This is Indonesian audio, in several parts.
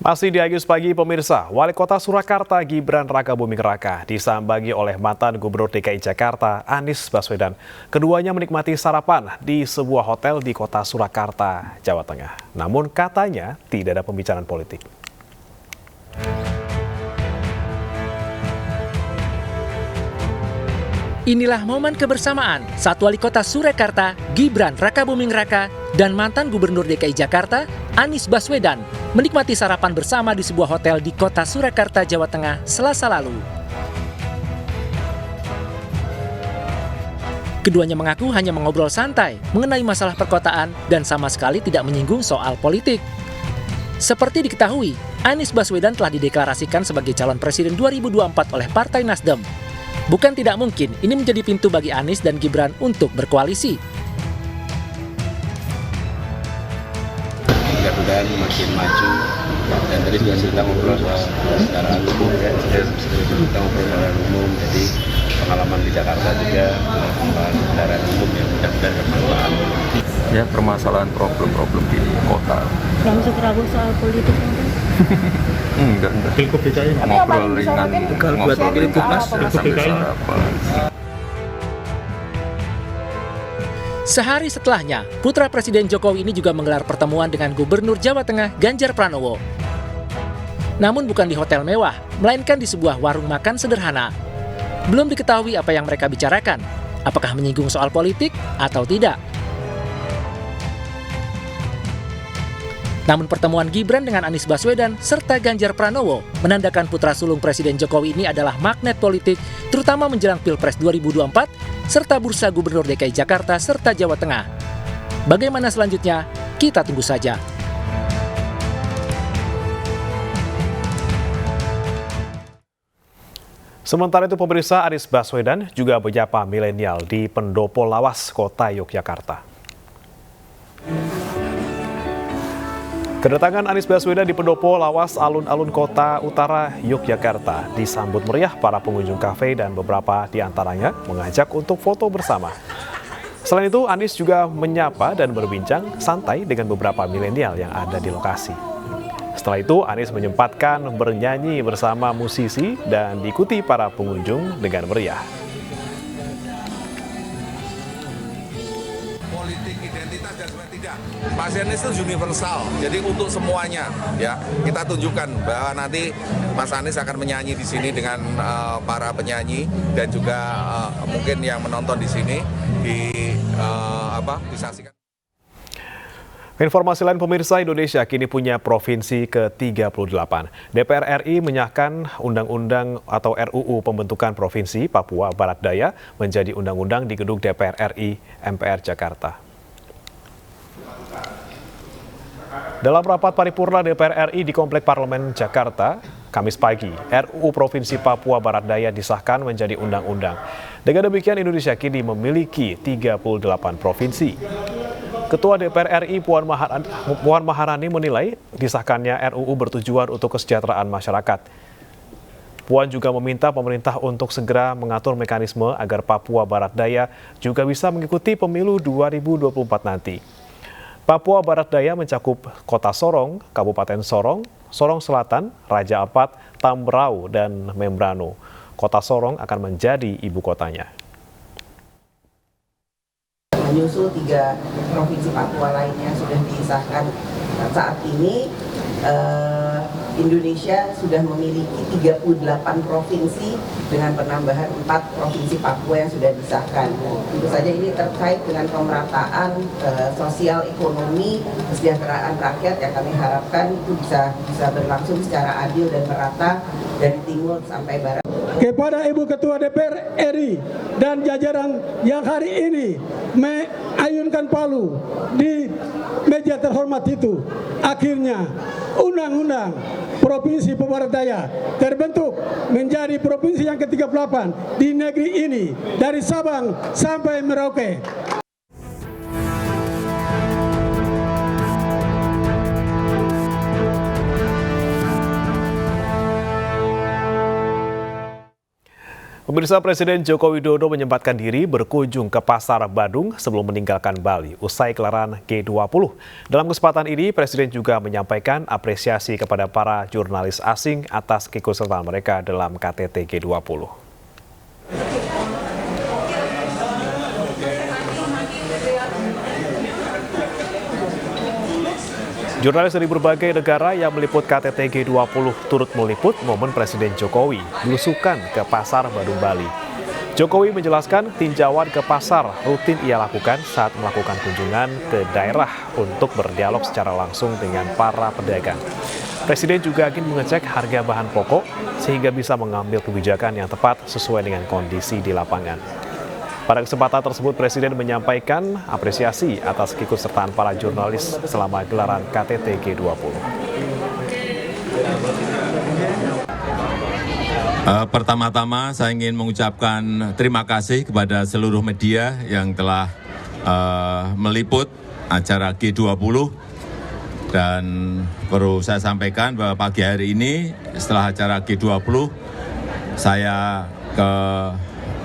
Masih di Agis Pagi pemirsa, Wali Kota Surakarta Gibran Rakabuming Raka disambangi oleh mantan Gubernur DKI Jakarta Anies Baswedan. Keduanya menikmati sarapan di sebuah hotel di Kota Surakarta, Jawa Tengah. Namun katanya tidak ada pembicaraan politik. Inilah momen kebersamaan saat Wali Kota Surakarta, Gibran Rakabuming Raka, dan mantan Gubernur DKI Jakarta, Anies Baswedan, menikmati sarapan bersama di sebuah hotel di Kota Surakarta, Jawa Tengah, Selasa lalu. Keduanya mengaku hanya mengobrol santai mengenai masalah perkotaan dan sama sekali tidak menyinggung soal politik. Seperti diketahui, Anies Baswedan telah dideklarasikan sebagai calon presiden 2024 oleh Partai Nasdem. Bukan tidak mungkin ini menjadi pintu bagi Anies dan Gibran untuk berkoalisi. Mudah-mudahan makin maju, dan tadi juga kita ngobrol soal kendaraan umum ya, kita ngobrol kendaraan umum, jadi pengalaman di Jakarta juga pengembangan kendaraan umum yang mudah-mudahan bermanfaat. Ya, permasalahan problem-problem di kota. Nggak usah terlalu soal politik mungkin? Enggak. Ngobrol ringan, ngobrol ringan, sambil sarapan. Sehari setelahnya, putra Presiden Jokowi ini juga menggelar pertemuan dengan Gubernur Jawa Tengah Ganjar Pranowo. Namun bukan di hotel mewah, melainkan di sebuah warung makan sederhana. Belum diketahui apa yang mereka bicarakan, apakah menyinggung soal politik atau tidak. Namun pertemuan Gibran dengan Anies Baswedan serta Ganjar Pranowo menandakan putra sulung Presiden Jokowi ini adalah magnet politik, terutama menjelang Pilpres 2024, serta bursa Gubernur DKI Jakarta serta Jawa Tengah. Bagaimana selanjutnya? Kita tunggu saja. Sementara itu pemirsa, Anies Baswedan juga menyapa milenial di Pendopo Lawas, Kota Yogyakarta. Kedatangan Anies Baswedan di Pendopo Lawas, alun-alun Kota Utara Yogyakarta disambut meriah para pengunjung kafe dan beberapa di antaranya mengajak untuk foto bersama. Selain itu, Anies juga menyapa dan berbincang santai dengan beberapa milenial yang ada di lokasi. Setelah itu, Anies menyempatkan bernyanyi bersama musisi dan diikuti para pengunjung dengan meriah. Politik identitas dan sebagainya tidak. Mas Anies itu universal, jadi untuk semuanya ya kita tunjukkan bahwa nanti Mas Anies akan menyanyi di sini dengan para penyanyi dan juga mungkin yang menonton di sini disaksikan. Informasi lain pemirsa, Indonesia kini punya provinsi ke-38. DPR RI menyahkan undang-undang atau RUU pembentukan Provinsi Papua Barat Daya menjadi undang-undang di gedung DPR RI MPR Jakarta. Dalam rapat paripurna DPR RI di Komplek Parlemen Jakarta, Kamis pagi, RUU Provinsi Papua Barat Daya disahkan menjadi undang-undang. Dengan demikian, Indonesia kini memiliki 38 provinsi. Ketua DPR RI Puan Maharani menilai disahkannya RUU bertujuan untuk kesejahteraan masyarakat. Puan juga meminta pemerintah untuk segera mengatur mekanisme agar Papua Barat Daya juga bisa mengikuti pemilu 2024 nanti. Papua Barat Daya mencakup Kota Sorong, Kabupaten Sorong, Sorong Selatan, Raja Ampat, Tambrau, dan Membrano. Kota Sorong akan menjadi ibu kotanya. Menyusul 3 provinsi Papua lainnya sudah disahkan. Saat ini Indonesia sudah memiliki 38 provinsi dengan penambahan 4 provinsi Papua yang sudah disahkan. Tentu saja ini terkait dengan pemerataan sosial ekonomi, kesejahteraan rakyat yang kami harapkan itu bisa berlangsung secara adil dan merata dari timur sampai barat. Kepada Ibu Ketua DPR RI dan jajaran yang hari ini mengayunkan palu di meja terhormat itu, akhirnya Undang-Undang Provinsi Papua Barat Daya terbentuk menjadi provinsi yang ke-38 di negeri ini dari Sabang sampai Merauke. Pemirsa, Presiden Joko Widodo menyempatkan diri berkunjung ke Pasar Badung sebelum meninggalkan Bali usai gelaran G20. Dalam kesempatan ini, Presiden juga menyampaikan apresiasi kepada para jurnalis asing atas keikutsertaan mereka dalam KTT G20. Jurnalis dari berbagai negara yang meliput KTT G20 turut meliput momen Presiden Jokowi belusukan ke Pasar Badung, Bali. Jokowi menjelaskan tinjauan ke pasar rutin ia lakukan saat melakukan kunjungan ke daerah untuk berdialog secara langsung dengan para pedagang. Presiden juga ingin mengecek harga bahan pokok sehingga bisa mengambil kebijakan yang tepat sesuai dengan kondisi di lapangan. Pada kesempatan tersebut, Presiden menyampaikan apresiasi atas keikutsertaan para jurnalis selama gelaran KTT G20. Pertama-tama saya ingin mengucapkan terima kasih kepada seluruh media yang telah meliput acara G20. Dan perlu saya sampaikan bahwa pagi hari ini setelah acara G20, saya ke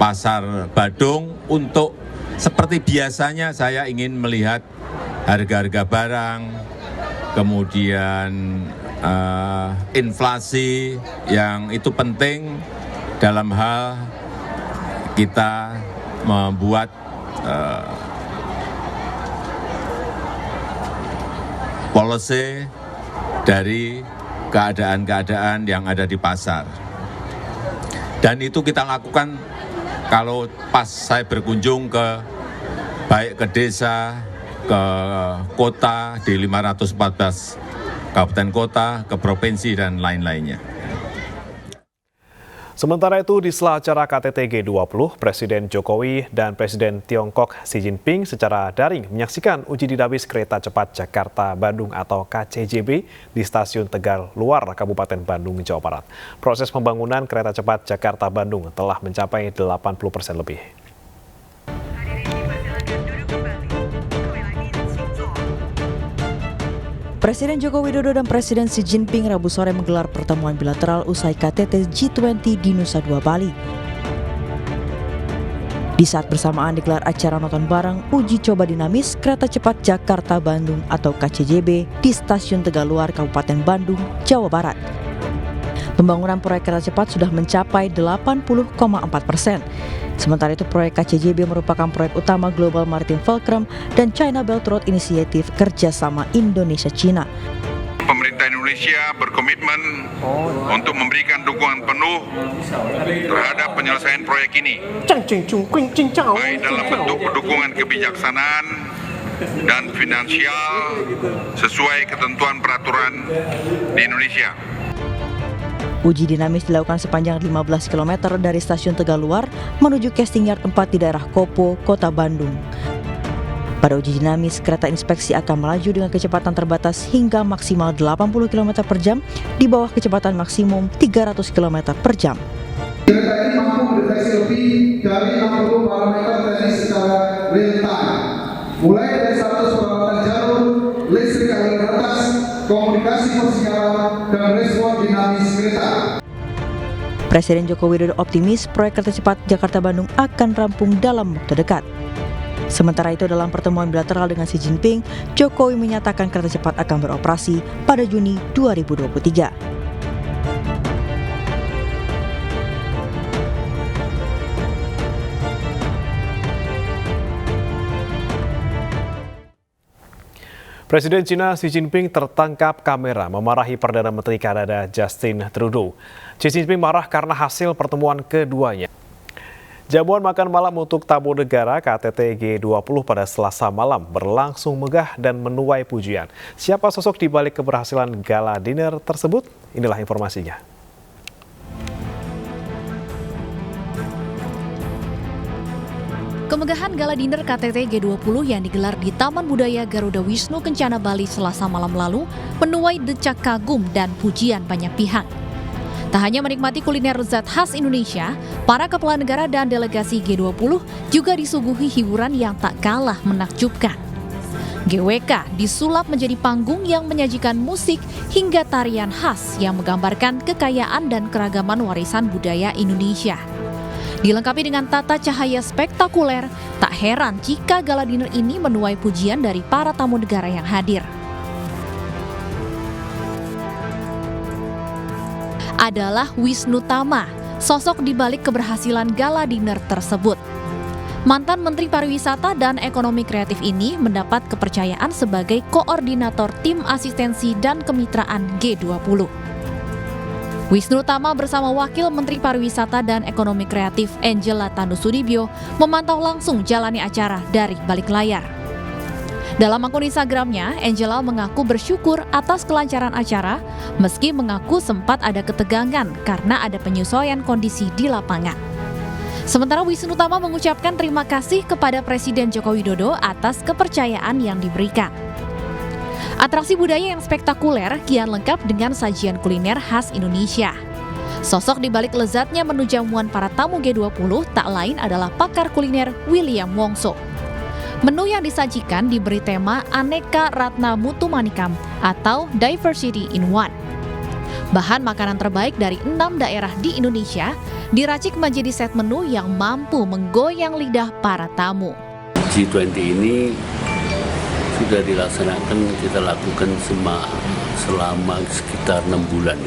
Pasar Badung untuk seperti biasanya saya ingin melihat harga-harga barang, kemudian inflasi yang itu penting dalam hal kita membuat policy dari keadaan-keadaan yang ada di pasar. Dan itu kita lakukan kalau pas saya berkunjung baik ke desa, ke kota di 514 kabupaten kota, ke provinsi dan lain-lainnya. Sementara itu, di sela acara KTT G20, Presiden Jokowi dan Presiden Tiongkok Xi Jinping secara daring menyaksikan uji dinamis kereta cepat Jakarta-Bandung atau KCJB di Stasiun Tegaluar, Kabupaten Bandung, Jawa Barat. Proses pembangunan kereta cepat Jakarta-Bandung telah mencapai 80% lebih. Presiden Joko Widodo dan Presiden Xi Jinping Rabu sore menggelar pertemuan bilateral usai KTT G20 di Nusa Dua, Bali. Di saat bersamaan digelar acara nonton bareng uji coba dinamis kereta cepat Jakarta-Bandung atau KCJB di Stasiun Tegaluar, Kabupaten Bandung, Jawa Barat. Pembangunan proyek kereta cepat sudah mencapai 80,4%. Sementara itu proyek KCJB merupakan proyek utama Global Maritime Fulcrum dan China Belt Road Initiative kerjasama Indonesia-China. Pemerintah Indonesia berkomitmen untuk memberikan dukungan penuh terhadap penyelesaian proyek ini, baik dalam bentuk dukungan kebijaksanaan dan finansial sesuai ketentuan peraturan di Indonesia. Uji dinamis dilakukan sepanjang 15 km dari Stasiun Tegaluar menuju Casting Yard 4 di daerah Kopo, Kota Bandung. Pada uji dinamis, kereta inspeksi akan melaju dengan kecepatan terbatas hingga maksimal 80 km per jam di bawah kecepatan maksimum 300 km per jam. Kereta ini mampu mendeteksi lebih dari 60 parameter teknis secara real time, mulai dari status perawatan jalur, listrik aliran atas, komunikasi persiaran, dan respon dinamis kereta. Presiden Joko Widodo optimis proyek kereta cepat Jakarta-Bandung akan rampung dalam waktu dekat. Sementara itu dalam pertemuan bilateral dengan Xi Jinping, Jokowi menyatakan kereta cepat akan beroperasi pada Juni 2023. Presiden China Xi Jinping tertangkap kamera memarahi Perdana Menteri Kanada Justin Trudeau. Xi Jinping marah karena hasil pertemuan keduanya. Jamuan makan malam untuk tamu negara KTT G20 pada Selasa malam berlangsung megah dan menuai pujian. Siapa sosok di balik keberhasilan gala dinner tersebut? Inilah informasinya. Kemegahan gala dinner KTT G20 yang digelar di Taman Budaya Garuda Wisnu Kencana Bali Selasa malam lalu menuai decak kagum dan pujian banyak pihak. Tak hanya menikmati kuliner lezat khas Indonesia, para kepala negara dan delegasi G20 juga disuguhi hiburan yang tak kalah menakjubkan. GWK disulap menjadi panggung yang menyajikan musik hingga tarian khas yang menggambarkan kekayaan dan keragaman warisan budaya Indonesia. Dilengkapi dengan tata cahaya spektakuler, tak heran jika gala dinner ini menuai pujian dari para tamu negara yang hadir. Adalah Wisnu Tama, sosok di balik keberhasilan gala dinner tersebut. Mantan Menteri Pariwisata dan Ekonomi Kreatif ini mendapat kepercayaan sebagai koordinator tim asistensi dan kemitraan G20. Wisnu Tama bersama Wakil Menteri Pariwisata dan Ekonomi Kreatif Angela Tandusudibyo memantau langsung jalani acara dari balik layar. Dalam akun Instagramnya, Angela mengaku bersyukur atas kelancaran acara, meski mengaku sempat ada ketegangan karena ada penyesuaian kondisi di lapangan. Sementara Wisnu Tama mengucapkan terima kasih kepada Presiden Joko Widodo atas kepercayaan yang diberikan. Atraksi budaya yang spektakuler kian lengkap dengan sajian kuliner khas Indonesia. Sosok di balik lezatnya menu jamuan para tamu G20 tak lain adalah pakar kuliner William Wongso. Menu yang disajikan diberi tema Aneka Ratna Mutu Manikam atau Diversity in One. Bahan makanan terbaik dari 6 daerah di Indonesia diracik menjadi set menu yang mampu menggoyang lidah para tamu. G20 ini sudah dilaksanakan, kita lakukan selama sekitar 6 bulan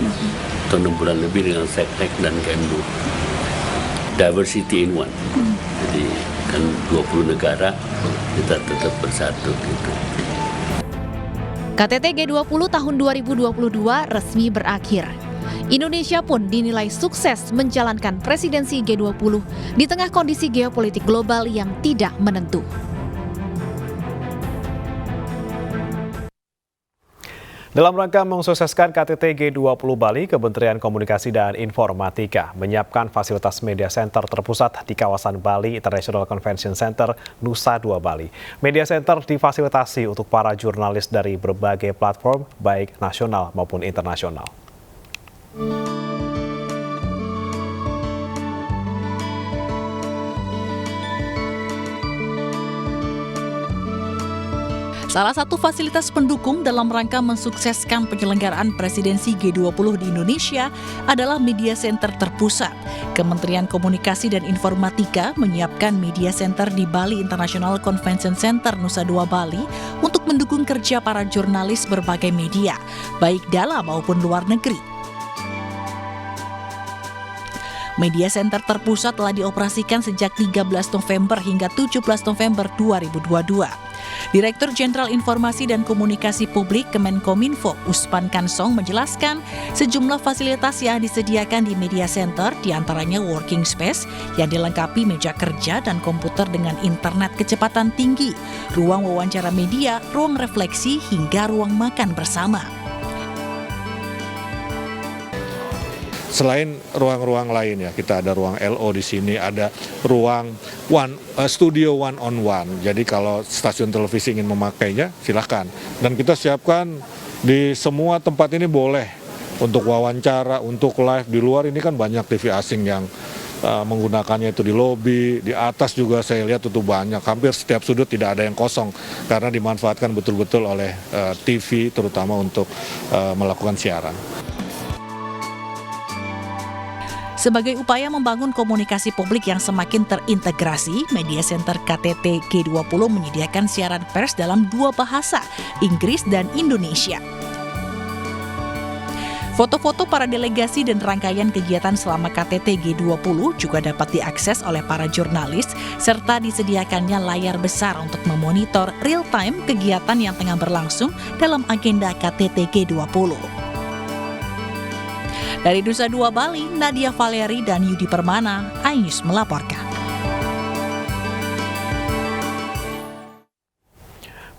atau 6 bulan lebih dengan Seknek dan Kemlu. Diversity in One. Jadi kan 20 negara kita tetap bersatu gitu. KTT G20 tahun 2022 resmi berakhir. Indonesia pun dinilai sukses menjalankan presidensi G20 di tengah kondisi geopolitik global yang tidak menentu. Dalam rangka mensukseskan KTT G20 Bali, Kementerian Komunikasi dan Informatika menyiapkan fasilitas media center terpusat di kawasan Bali International Convention Center, Nusa Dua Bali. Media center difasilitasi untuk para jurnalis dari berbagai platform, baik nasional maupun internasional. Salah satu fasilitas pendukung dalam rangka mensukseskan penyelenggaraan presidensi G20 di Indonesia adalah media center terpusat. Kementerian Komunikasi dan Informatika menyiapkan media center di Bali International Convention Center Nusa Dua Bali untuk mendukung kerja para jurnalis berbagai media, baik dalam maupun luar negeri. Media center terpusat telah dioperasikan sejak 13 November hingga 17 November 2022. Direktur Jenderal Informasi dan Komunikasi Publik Kemenkominfo Usman Kansong menjelaskan sejumlah fasilitas yang disediakan di media center diantaranya working space yang dilengkapi meja kerja dan komputer dengan internet kecepatan tinggi, ruang wawancara media, ruang refleksi hingga ruang makan bersama. Selain ruang-ruang lain ya, kita ada ruang LO di sini, ada ruang studio one on one. Jadi kalau stasiun televisi ingin memakainya, silakan. Dan kita siapkan di semua tempat ini boleh untuk wawancara, untuk live. Di luar ini kan banyak TV asing yang menggunakannya itu di lobi, di atas juga saya lihat itu banyak. Hampir setiap sudut tidak ada yang kosong karena dimanfaatkan betul-betul oleh TV terutama untuk melakukan siaran. Sebagai upaya membangun komunikasi publik yang semakin terintegrasi, Media Center KTT G20 menyediakan siaran pers dalam 2 bahasa, Inggris dan Indonesia. Foto-foto para delegasi dan rangkaian kegiatan selama KTT G20 juga dapat diakses oleh para jurnalis, serta disediakannya layar besar untuk memonitor real-time kegiatan yang tengah berlangsung dalam agenda KTT G20. Dari Nusa Dua Bali, Nadia Valeri dan Yudi Permana, iNews melaporkan.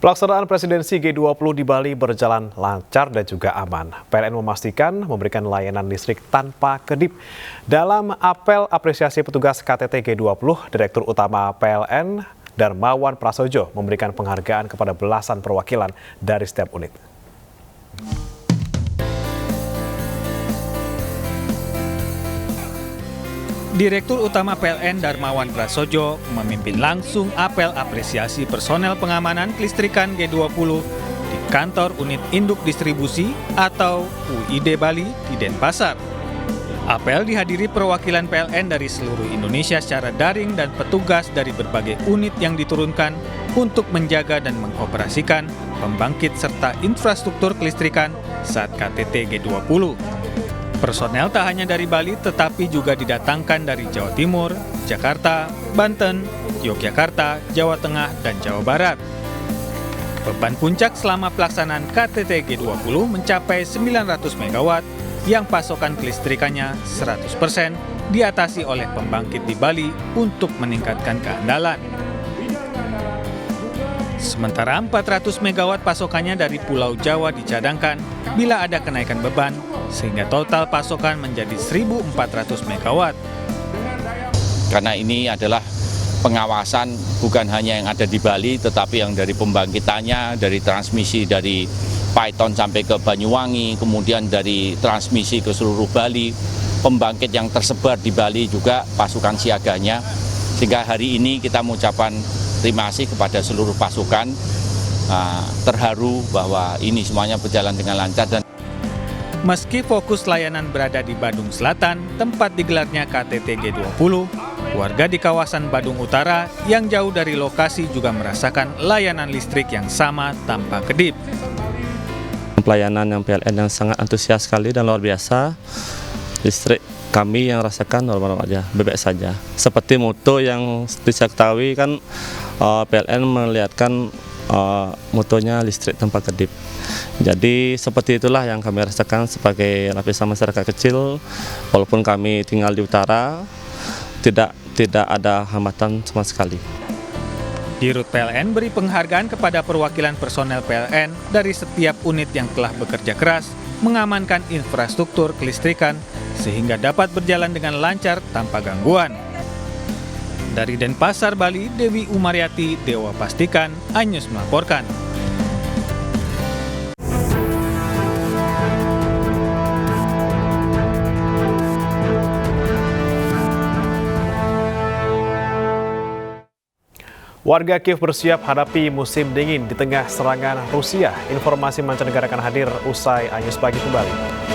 Pelaksanaan presidensi G20 di Bali berjalan lancar dan juga aman. PLN memastikan memberikan layanan listrik tanpa kedip. Dalam apel apresiasi petugas KTT G20, Direktur Utama PLN Darmawan Prasojo memberikan penghargaan kepada belasan perwakilan dari setiap unit. Direktur Utama PLN Darmawan Prasojo memimpin langsung apel apresiasi personel pengamanan kelistrikan G20 di kantor Unit Induk Distribusi atau UID Bali di Denpasar. Apel dihadiri perwakilan PLN dari seluruh Indonesia secara daring dan petugas dari berbagai unit yang diturunkan untuk menjaga dan mengoperasikan pembangkit serta infrastruktur kelistrikan saat KTT G20. Personel tak hanya dari Bali tetapi juga didatangkan dari Jawa Timur, Jakarta, Banten, Yogyakarta, Jawa Tengah, dan Jawa Barat. Beban puncak selama pelaksanaan KTT G20 mencapai 900 MW yang pasokan kelistrikannya 100% diatasi oleh pembangkit di Bali untuk meningkatkan keandalan. Sementara 400 MW pasokannya dari Pulau Jawa dicadangkan bila ada kenaikan beban, sehingga total pasokan menjadi 1.400 MW. Karena ini adalah pengawasan bukan hanya yang ada di Bali, tetapi yang dari pembangkitannya, dari transmisi dari Paiton sampai ke Banyuwangi, kemudian dari transmisi ke seluruh Bali, pembangkit yang tersebar di Bali juga pasukan siaganya. Sehingga hari ini kita mengucapkan terima kasih kepada seluruh pasukan, terharu bahwa ini semuanya berjalan dengan lancar. Dan meski fokus layanan berada di Badung Selatan, tempat digelarnya KTT G20, warga di kawasan Badung Utara yang jauh dari lokasi juga merasakan layanan listrik yang sama tanpa kedip. Pelayanan yang PLN yang sangat antusias sekali dan luar biasa. Listrik kami yang rasakan normal aja, bebek saja. Seperti moto yang saya ketahui kan PLN melihatkan motonya listrik tanpa kedip. Jadi seperti itulah yang kami rasakan sebagai lapisan masyarakat kecil. Walaupun kami tinggal di utara, tidak ada hambatan sama sekali. Dirut PLN beri penghargaan kepada perwakilan personel PLN dari setiap unit yang telah bekerja keras mengamankan infrastruktur kelistrikan sehingga dapat berjalan dengan lancar tanpa gangguan. Dari Denpasar, Bali, Dewi Umaryati, Dewa Pastikan, Anyus melaporkan. Warga Kiev bersiap hadapi musim dingin di tengah serangan Rusia. Informasi mancanegara akan hadir usai Anyus Pagi kembali.